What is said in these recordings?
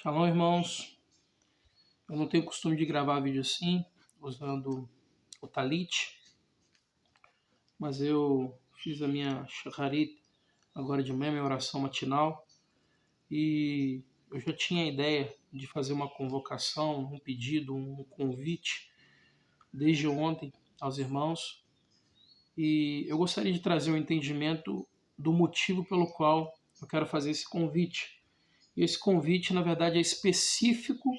Shalom, irmãos. Eu não tenho costume de gravar vídeo assim, usando o Talit, mas eu fiz a minha shacharit agora de manhã, minha oração matinal, e eu já tinha a ideia de fazer uma convocação, um pedido, um convite, desde ontem aos irmãos, e eu gostaria de trazer um entendimento do motivo pelo qual eu quero fazer esse convite. E esse convite, na verdade, é específico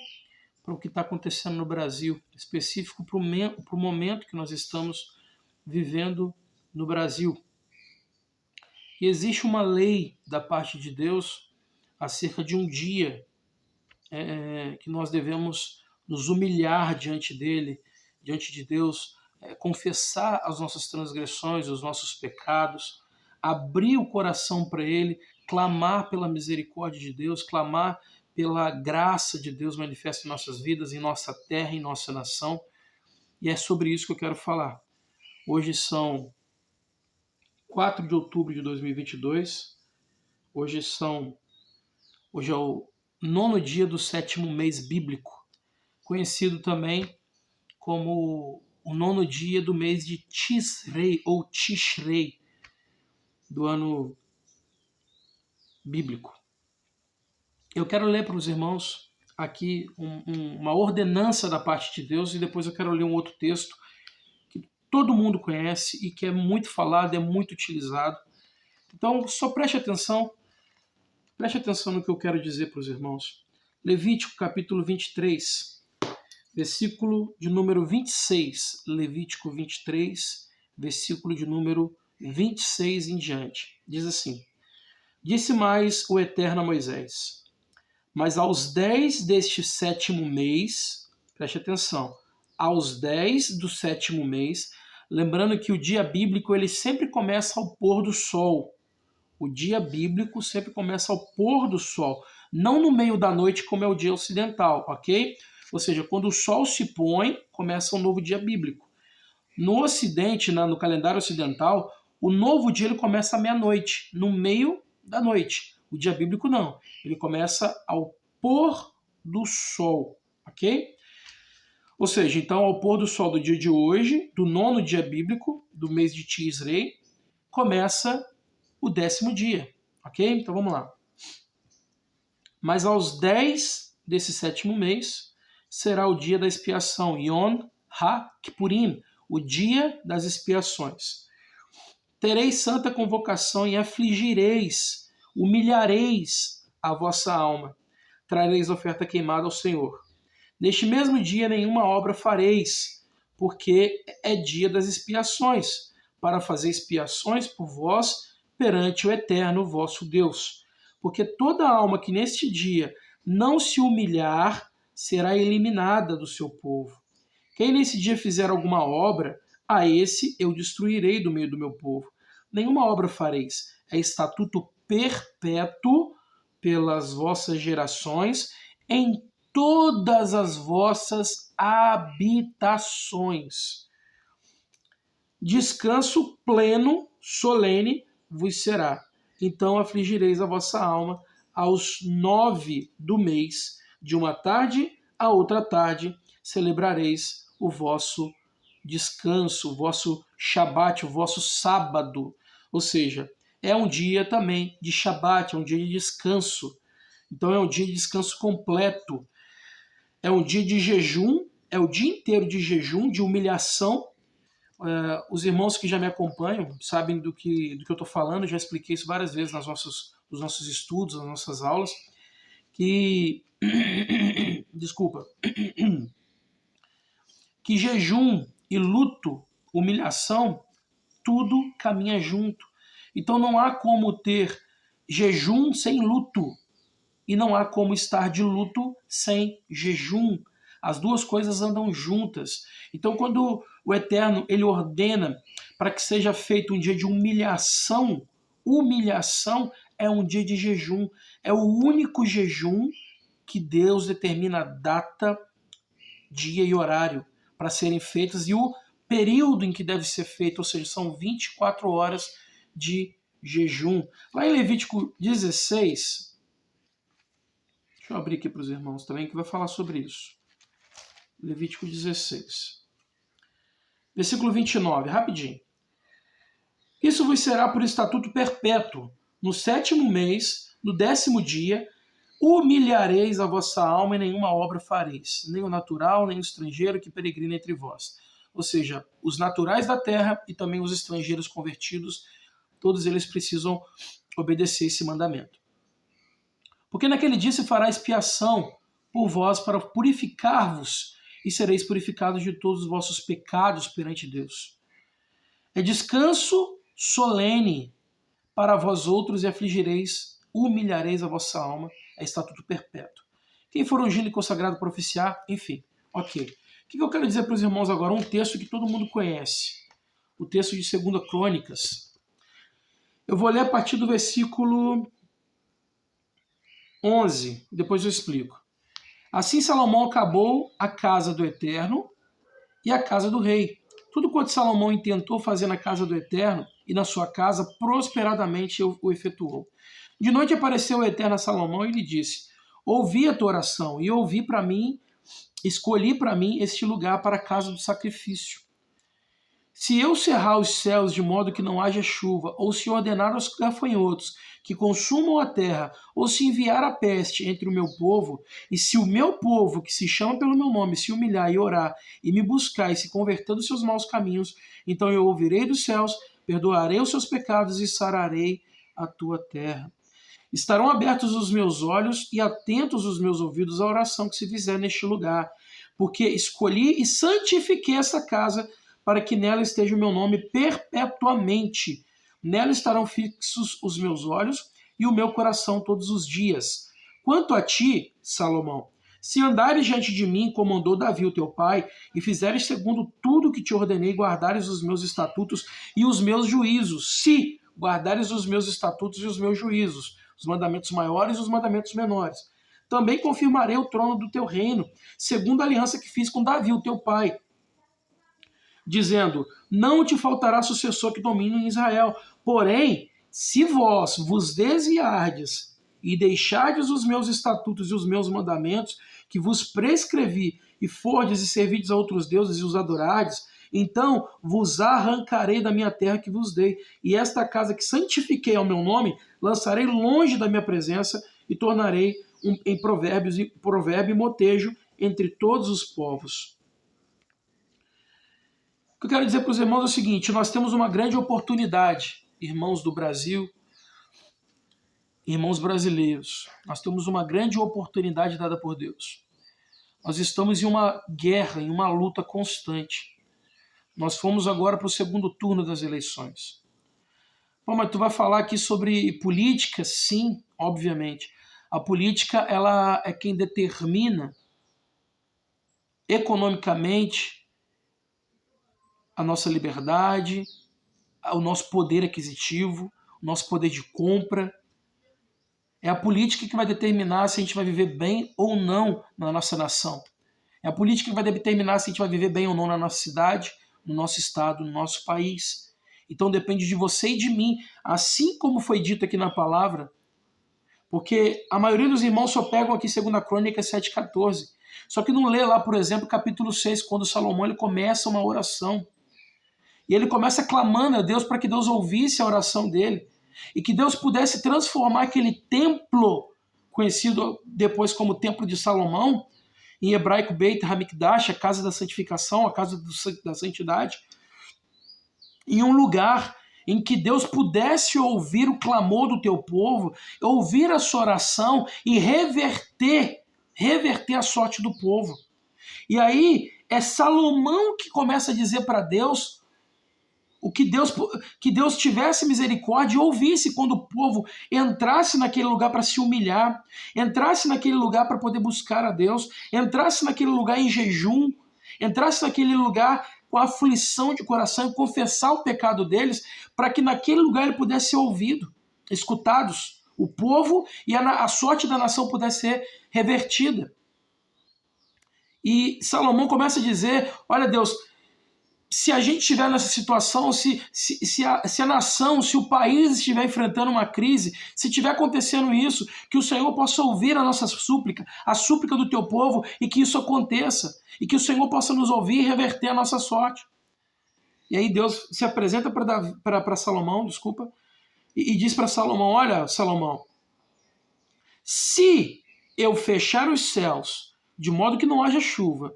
para o que está acontecendo no Brasil, específico para o momento que nós estamos vivendo no Brasil. E existe uma lei da parte de Deus acerca de um dia que nós devemos nos humilhar diante dele, diante de Deus, confessar as nossas transgressões, os nossos pecados, abrir o coração para ele, clamar pela misericórdia de Deus, clamar pela graça de Deus manifesta em nossas vidas, em nossa terra, em nossa nação. E é sobre isso que eu quero falar. Hoje são 4 de outubro de 2022. Hoje é o 9º dia do 7º mês bíblico, conhecido também como o 9º dia do mês de Tishrei, ou Tishrei, do ano bíblico. Eu quero ler para os irmãos aqui uma ordenança da parte de Deus, e depois eu quero ler um outro texto que todo mundo conhece e que é muito falado, é muito utilizado. Então, só preste atenção no que eu quero dizer para os irmãos. Levítico capítulo 23, versículo de número 26. Levítico 23, versículo de número 26 em diante. Diz assim: Disse mais o Eterno a Moisés: Mas aos 10 deste 7º mês, preste atenção, aos 10 do 7º mês, lembrando que o dia bíblico ele sempre começa ao pôr do sol. O dia bíblico sempre começa ao pôr do sol, não no meio da noite como é o dia ocidental, ok? Ou seja, quando o sol se põe, começa um novo dia bíblico. No ocidente, no calendário ocidental, o novo dia ele começa à meia-noite, no meio da noite. O dia bíblico não, ele começa ao pôr do sol, ok? Ou seja, então ao pôr do sol do dia de hoje, do 9º dia bíblico, do mês de Tishrei, começa o 10º dia, ok? Então vamos lá. Mas aos 10 desse 7º mês será o dia da expiação, Yom HaKippurim, o dia das expiações. Tereis santa convocação e afligireis, humilhareis a vossa alma. Trareis oferta queimada ao Senhor. Neste mesmo dia nenhuma obra fareis, porque é dia das expiações, para fazer expiações por vós perante o Eterno vosso Deus. Porque toda alma que neste dia não se humilhar será eliminada do seu povo. Quem nesse dia fizer alguma obra, a esse eu destruirei do meio do meu povo. Nenhuma obra fareis. É estatuto perpétuo pelas vossas gerações em todas as vossas habitações. Descanso pleno, solene, vos será. Então afligireis a vossa alma aos 9 do mês, de uma tarde a outra tarde, celebrareis o vosso descanso, o vosso Shabat, o vosso sábado. Ou seja, é um dia também de Shabat, é um dia de descanso. Então é um dia de descanso completo. É um dia de jejum, é o dia inteiro de jejum, de humilhação. Os irmãos que já me acompanham sabem do que eu estou falando, já expliquei isso várias vezes nos nossos estudos, nas nossas aulas, que que jejum e luto, humilhação, tudo caminha junto. Então não há como ter jejum sem luto, e não há como estar de luto sem jejum. As duas coisas andam juntas. Então, quando o Eterno ele ordena para que seja feito um dia de humilhação é um dia de jejum. É o único jejum que Deus determina a data, dia e horário para serem feitas e o período em que deve ser feito, ou seja, são 24 horas de jejum. Lá em Levítico 16, Deixa eu abrir aqui para os irmãos também, que vai falar sobre isso. Levítico 16. Versículo 29, rapidinho. Isso vos será por estatuto perpétuo. No 7º mês, no 10º dia, humilhareis a vossa alma e nenhuma obra fareis, nem o natural, nem o estrangeiro que peregrina entre vós. Ou seja, os naturais da terra e também os estrangeiros convertidos, todos eles precisam obedecer esse mandamento. Porque naquele dia se fará expiação por vós para purificar-vos e sereis purificados de todos os vossos pecados perante Deus. É descanso solene para vós outros e afligireis, humilhareis a vossa alma, é estatuto perpétuo. Quem for ungido e consagrado para oficiar, enfim, ok. O que eu quero dizer para os irmãos agora? Um texto que todo mundo conhece, o texto de 2 Crônicas. Eu vou ler a partir do versículo 11, depois eu explico. Assim Salomão acabou a casa do Eterno e a casa do rei. Tudo quanto Salomão intentou fazer na casa do Eterno e na sua casa, prosperadamente o efetuou. De noite apareceu o Eterno a Salomão e lhe disse: ouvi a tua oração e escolhi para mim este lugar para a casa do sacrifício. Se eu cerrar os céus de modo que não haja chuva, ou se ordenar aos gafanhotos que consumam a terra, ou se enviar a peste entre o meu povo, e se o meu povo, que se chama pelo meu nome, se humilhar e orar, e me buscar e se converter dos seus maus caminhos, então eu ouvirei dos céus, perdoarei os seus pecados e sararei a tua terra. Estarão abertos os meus olhos e atentos os meus ouvidos à oração que se fizer neste lugar, porque escolhi e santifiquei essa casa para que nela esteja o meu nome perpetuamente. Nela estarão fixos os meus olhos e o meu coração todos os dias. Quanto a ti, Salomão, se andares diante de mim, como andou Davi, o teu pai, e fizeres segundo tudo que te ordenei, guardares os meus estatutos e os meus juízos, se guardares os meus estatutos e os meus juízos, os mandamentos maiores e os mandamentos menores, também confirmarei o trono do teu reino, segundo a aliança que fiz com Davi, o teu pai, dizendo: não te faltará sucessor que domine em Israel. Porém, se vós vos desviardes e deixardes os meus estatutos e os meus mandamentos, que vos prescrevi, e fordes e servides a outros deuses e os adorardes, então vos arrancarei da minha terra que vos dei, e esta casa que santifiquei ao meu nome, lançarei longe da minha presença, e tornarei em provérbio e motejo entre todos os povos. O que eu quero dizer para os irmãos é o seguinte: nós temos uma grande oportunidade, irmãos do Brasil, irmãos brasileiros. Nós temos uma grande oportunidade dada por Deus. Nós estamos em uma guerra, em uma luta constante. Nós fomos agora para o 2º turno das eleições. Bom, mas tu vai falar aqui sobre política? Sim, obviamente. A política, ela é quem determina economicamente a nossa liberdade, o nosso poder aquisitivo, o nosso poder de compra. É a política que vai determinar se a gente vai viver bem ou não na nossa nação. É a política que vai determinar se a gente vai viver bem ou não na nossa cidade, no nosso estado, no nosso país. Então depende de você e de mim, assim como foi dito aqui na palavra, porque a maioria dos irmãos só pegam aqui 2 Crônicas 7,14. Só que não lê lá, por exemplo, capítulo 6, quando Salomão ele começa uma oração. E ele começa clamando a Deus para que Deus ouvisse a oração dele e que Deus pudesse transformar aquele templo, conhecido depois como Templo de Salomão, em hebraico Beit HaMikdash, a casa da santificação, a casa da santidade, em um lugar em que Deus pudesse ouvir o clamor do teu povo, ouvir a sua oração e reverter a sorte do povo. E aí é Salomão que começa a dizer para Deus que Deus tivesse misericórdia e ouvisse quando o povo entrasse naquele lugar para se humilhar, entrasse naquele lugar para poder buscar a Deus, entrasse naquele lugar em jejum, entrasse naquele lugar com aflição de coração e confessar o pecado deles, para que naquele lugar ele pudesse ser ouvido, escutados, o povo e a sorte da nação pudesse ser revertida. E Salomão começa a dizer: olha Deus, se a gente estiver nessa situação, se a nação, se o país estiver enfrentando uma crise, se estiver acontecendo isso, que o Senhor possa ouvir a nossa súplica, a súplica do teu povo, e que isso aconteça, e que o Senhor possa nos ouvir e reverter a nossa sorte. E aí Deus se apresenta para Salomão, desculpa, e diz para Salomão: olha, Salomão, se eu fechar os céus de modo que não haja chuva,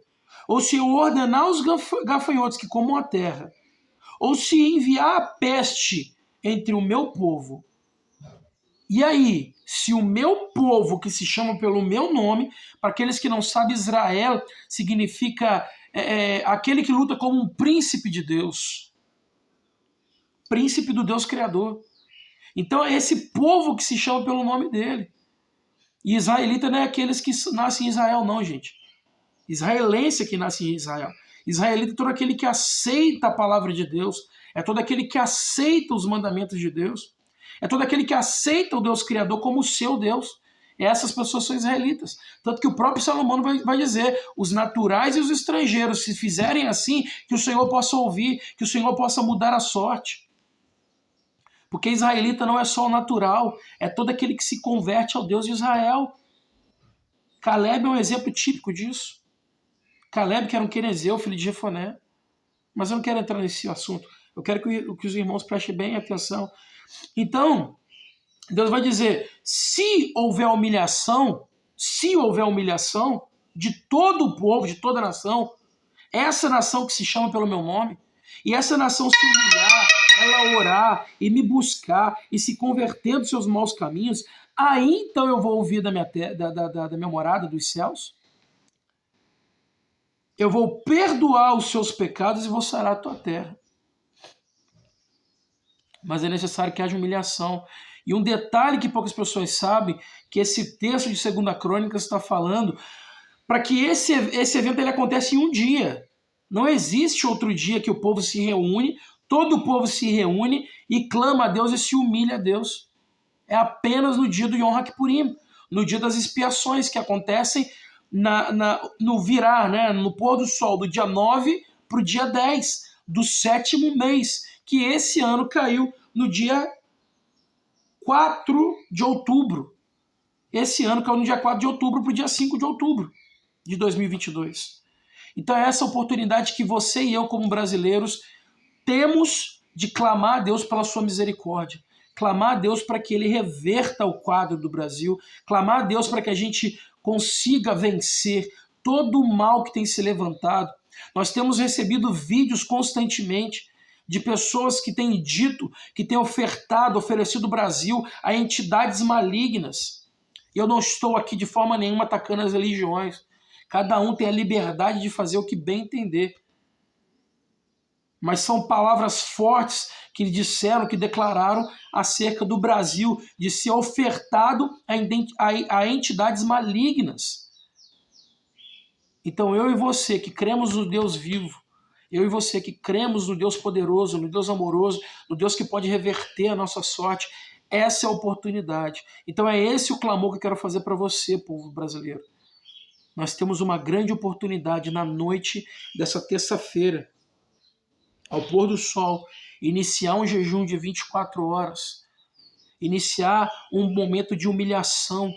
ou se eu ordenar os gafanhotos que comam a terra, ou se enviar a peste entre o meu povo, e aí, se o meu povo, que se chama pelo meu nome, para aqueles que não sabem, Israel significa aquele que luta como um príncipe de Deus, príncipe do Deus Criador. Então é esse povo que se chama pelo nome dele. E israelita não é aqueles que nascem em Israel, não, gente. Israelense é que nasce em Israel. Israelita é todo aquele que aceita a palavra de Deus, é todo aquele que aceita os mandamentos de Deus, é todo aquele que aceita o Deus Criador como o seu Deus. Essas pessoas são israelitas. Tanto que o próprio Salomão vai dizer: os naturais e os estrangeiros, se fizerem assim, que o Senhor possa ouvir, que o Senhor possa mudar a sorte. Porque israelita não é só o natural, é todo aquele que se converte ao Deus de Israel. Caleb é um exemplo típico disso. Caleb, que era um quenezeu, filho de Jefoné. Mas eu não quero entrar nesse assunto. Eu quero que os irmãos prestem bem atenção. Então, Deus vai dizer: se houver humilhação de todo o povo, de toda a nação, essa nação que se chama pelo meu nome, e essa nação se humilhar, ela orar e me buscar e se converter dos seus maus caminhos, aí então eu vou ouvir da minha morada dos céus, eu vou perdoar os seus pecados e vou sarar a tua terra. Mas é necessário que haja humilhação. E um detalhe que poucas pessoas sabem, que esse texto de 2 Crônicas está falando, para que esse evento ele acontece em um dia. Não existe outro dia que o povo se reúne, todo o povo se reúne e clama a Deus e se humilha a Deus. É apenas no dia do Yom HaKippurim, no dia das expiações, que acontecem no virar, né, no pôr do sol, do dia 9 para o dia 10 do 7º mês, que esse ano caiu no dia 4 de outubro. Esse ano caiu no dia 4 de outubro para o dia 5 de outubro de 2022. Então é essa oportunidade que você e eu, como brasileiros, temos de clamar a Deus pela sua misericórdia, clamar a Deus para que Ele reverta o quadro do Brasil, clamar a Deus para que a gente consiga vencer todo o mal que tem se levantado. Nós temos recebido vídeos constantemente de pessoas que têm dito, que têm oferecido o Brasil a entidades malignas. Eu não estou aqui de forma nenhuma atacando as religiões. Cada um tem a liberdade de fazer o que bem entender. Mas são palavras fortes que disseram, que declararam acerca do Brasil, de ser ofertado a entidades malignas. Então eu e você que cremos no Deus vivo, eu e você que cremos no Deus poderoso, no Deus amoroso, no Deus que pode reverter a nossa sorte, essa é a oportunidade. Então é esse o clamor que eu quero fazer para você, povo brasileiro. Nós temos uma grande oportunidade na noite dessa terça-feira, ao pôr do sol, iniciar um jejum de 24 horas, iniciar um momento de humilhação,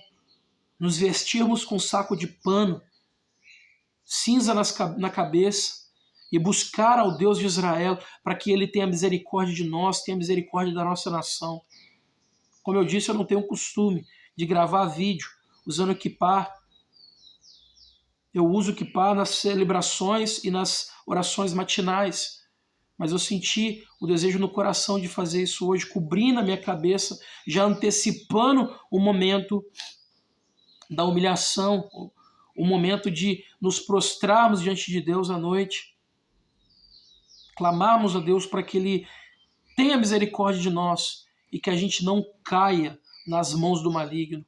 nos vestirmos com saco de pano, cinza na cabeça, e buscar ao Deus de Israel para que Ele tenha misericórdia de nós, tenha misericórdia da nossa nação. Como eu disse, eu não tenho o costume de gravar vídeo usando o kippah. Eu uso o kippah nas celebrações e nas orações matinais. Mas eu senti o desejo no coração de fazer isso hoje, cobrindo a minha cabeça, já antecipando o momento da humilhação, o momento de nos prostrarmos diante de Deus à noite, clamarmos a Deus para que Ele tenha misericórdia de nós e que a gente não caia nas mãos do maligno,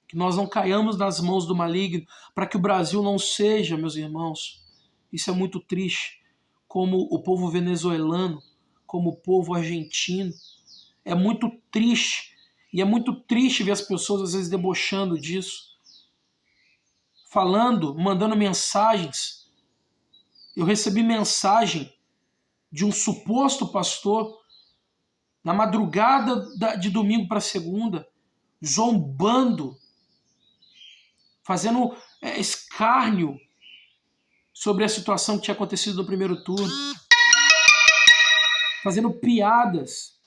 que nós não caiamos nas mãos do maligno, para que o Brasil não seja, meus irmãos, isso é muito triste, como o povo venezuelano, como o povo argentino. É muito triste, e é muito triste ver as pessoas às vezes debochando disso, falando, mandando mensagens. Eu recebi mensagem de um suposto pastor, na madrugada de domingo para segunda, zombando, fazendo escárnio sobre a situação que tinha acontecido no primeiro turno, fazendo piadas.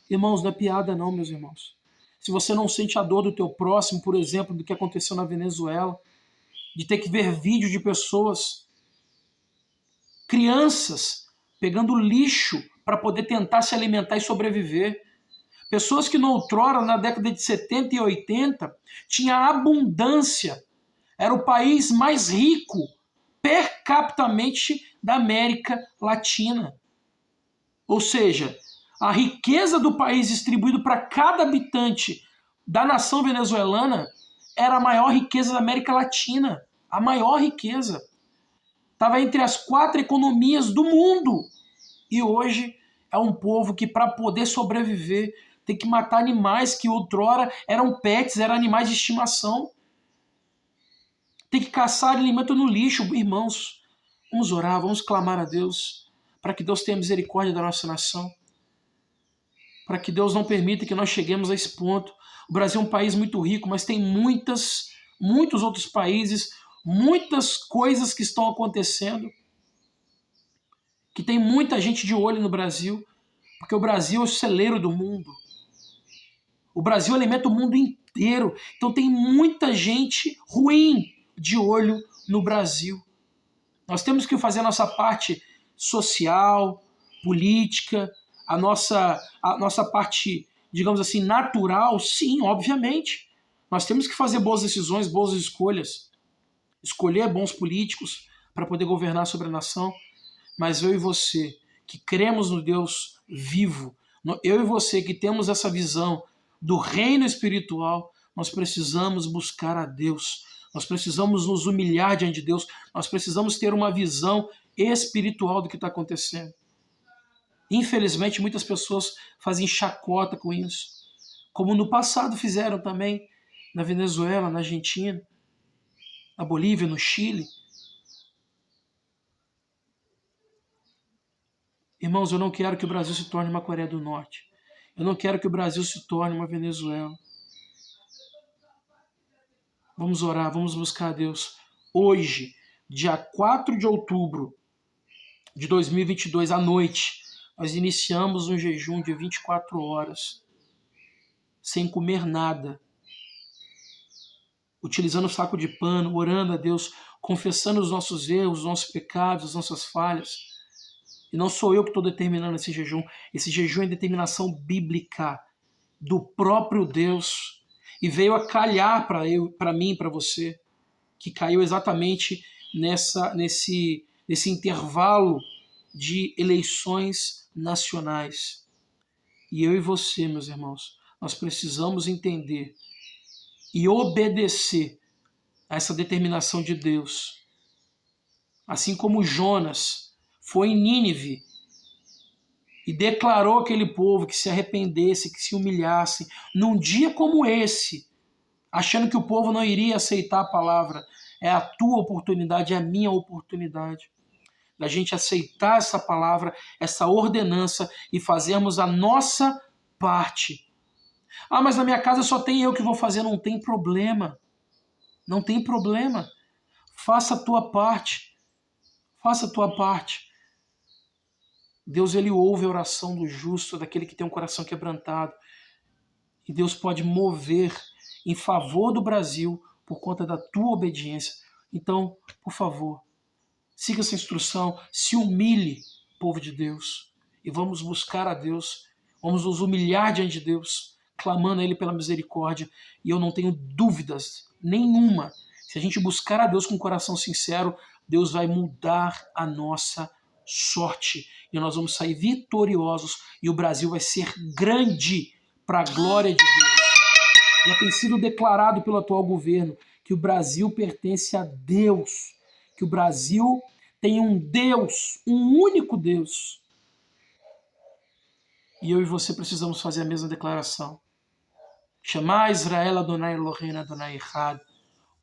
Irmãos, não é piada não, meus irmãos. Se você não sente a dor do teu próximo, por exemplo, do que aconteceu na Venezuela, de ter que ver vídeo de pessoas, crianças, pegando lixo para poder tentar se alimentar e sobreviver. Pessoas que outrora, na década de 70 e 80, tinha abundância. Era o país mais rico, per capitamente, da América Latina. Ou seja, a riqueza do país distribuído para cada habitante da nação venezuelana era a maior riqueza da América Latina. A maior riqueza. Estava entre as 4 economias do mundo. E hoje é um povo que, para poder sobreviver, tem que matar animais que outrora eram pets, eram animais de estimação. Tem que caçar alimento no lixo. Irmãos, vamos orar, vamos clamar a Deus para que Deus tenha misericórdia da nossa nação, para que Deus não permita que nós cheguemos a esse ponto. O Brasil é um país muito rico, mas tem muitos outros países, muitas coisas que estão acontecendo, que tem muita gente de olho no Brasil, porque o Brasil é o celeiro do mundo. O Brasil alimenta o mundo inteiro. Então tem muita gente ruim de olho no Brasil. Nós temos que fazer a nossa parte social, política, a nossa parte, digamos assim, natural, sim, obviamente. Nós temos que fazer boas decisões, boas escolhas, escolher bons políticos para poder governar sobre a nação. Mas eu e você, que cremos no Deus vivo, eu e você que temos essa visão do reino espiritual, nós precisamos buscar a Deus. Nós precisamos nos humilhar diante de Deus. Nós precisamos ter uma visão espiritual do que está acontecendo. Infelizmente, muitas pessoas fazem chacota com isso, como no passado fizeram também na Venezuela, na Argentina, na Bolívia, no Chile. Irmãos, eu não quero que o Brasil se torne uma Coreia do Norte. Eu não quero que o Brasil se torne uma Venezuela. Vamos orar, vamos buscar a Deus. Hoje, dia 4 de outubro de 2022, à noite, nós iniciamos um jejum de 24 horas, sem comer nada, utilizando o saco de pano, orando a Deus, confessando os nossos erros, os nossos pecados, as nossas falhas. E não sou eu que estou determinando esse jejum é determinação bíblica do próprio Deus, e veio a calhar para mim e para você, que caiu exatamente nesse intervalo de eleições nacionais. E eu e você, meus irmãos, nós precisamos entender e obedecer a essa determinação de Deus. Assim como Jonas foi em Nínive e declarou àquele povo que se arrependesse, que se humilhasse, num dia como esse, achando que o povo não iria aceitar a palavra. É a tua oportunidade, é a minha oportunidade da gente aceitar essa palavra, essa ordenança e fazermos a nossa parte. Ah, mas na minha casa só tem eu que vou fazer. Não tem problema. Não tem problema. Faça a tua parte. Faça a tua parte. Deus, ele ouve a oração do justo, daquele que tem um coração quebrantado. E Deus pode mover em favor do Brasil por conta da tua obediência. Então, por favor, siga essa instrução, se humilhe, povo de Deus, e vamos buscar a Deus, vamos nos humilhar diante de Deus, clamando a Ele pela misericórdia. E eu não tenho dúvidas nenhuma, se a gente buscar a Deus com um coração sincero, Deus vai mudar a nossa sorte, e nós vamos sair vitoriosos, e o Brasil vai ser grande para a glória de Deus. Já tem sido declarado pelo atual governo que o Brasil pertence a Deus, que o Brasil tem um Deus, um único Deus. E eu e você precisamos fazer a mesma declaração. Shema Israel Adonai Eloheinu Adonai Echad.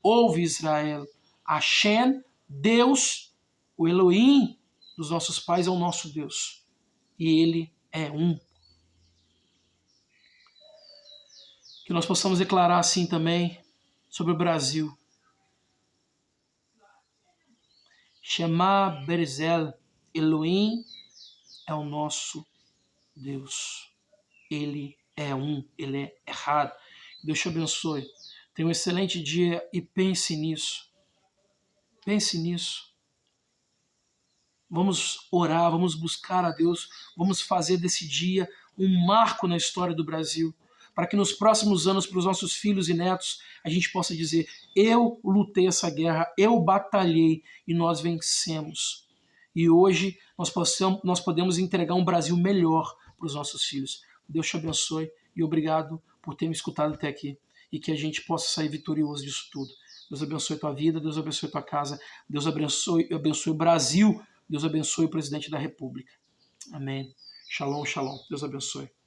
Ouve Israel, Hashem, Deus, o Elohim, dos nossos pais é o nosso Deus. E Ele é um. Que nós possamos declarar assim também sobre o Brasil. Shema Berezel, Elohim é o nosso Deus. Ele é um, Ele é errado. Deus te abençoe. Tenha um excelente dia e pense nisso. Pense nisso. Vamos orar, vamos buscar a Deus, vamos fazer desse dia um marco na história do Brasil, para que nos próximos anos, para os nossos filhos e netos, a gente possa dizer: eu lutei essa guerra, eu batalhei e nós vencemos. E hoje nós podemos entregar um Brasil melhor para os nossos filhos. Deus te abençoe e obrigado por ter me escutado até aqui. E que a gente possa sair vitorioso disso tudo. Deus abençoe tua vida, Deus abençoe tua casa, Deus abençoe o Brasil, Deus abençoe o presidente da República. Amém. Shalom, shalom. Deus abençoe.